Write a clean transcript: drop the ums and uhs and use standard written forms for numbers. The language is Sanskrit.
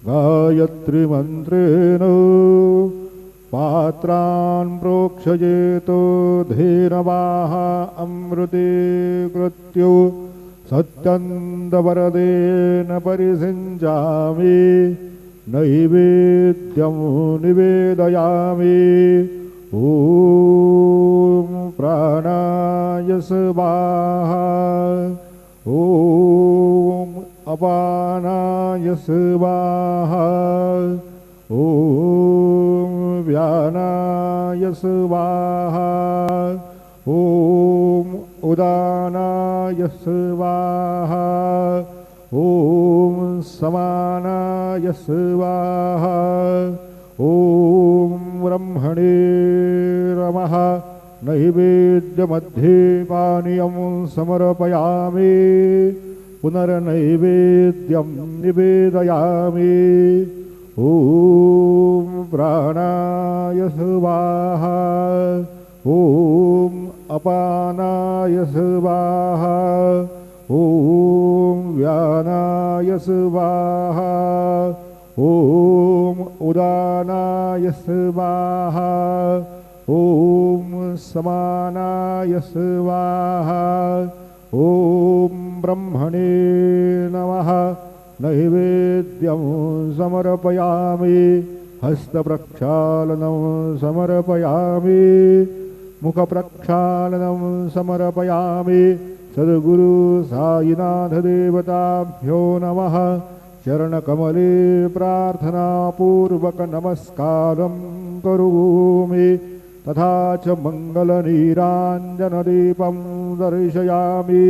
गायत्रीमन्त्रेण पात्रान् प्रोक्षयेतो धेनवाः अमृते कृत्यो सत्यन्दवरदेन परिसिञ्चामि नैवेद्यं निवेदयामि। ॐ प्राणाय स्वाहा ॐ अपानाय स्वाहा ॐ व्यानाय स्वाहा ॐ उदानाय स्वाहा ॐ समानाय स्वाहा ॐ ब्रह्मणे नमः। नैवेद्यमध्ये पानीयं समर्पयामि पुनर्नैवेद्यं निवेदयामि। ॐ प्राणाय स्वाहा ॐ अपानाय स्वाहा ॐ व्यानाय स्वाहा ॐ उदानाय स्वाहा ॐ समानाय स्वाहा ॐ ब्रह्मणे नमः। नैवेद्यं समर्पयामि हस्तप्रक्षालनं समर्पयामि मुखप्रक्षालनं समर्पयामि। सद्गुरु साईनाथदेवताभ्यो नमः। चरणकमले प्रार्थनापूर्वक नमस्कारं करोमि तथा च मङ्गलनीराञ्जनदीपं दर्शयामि।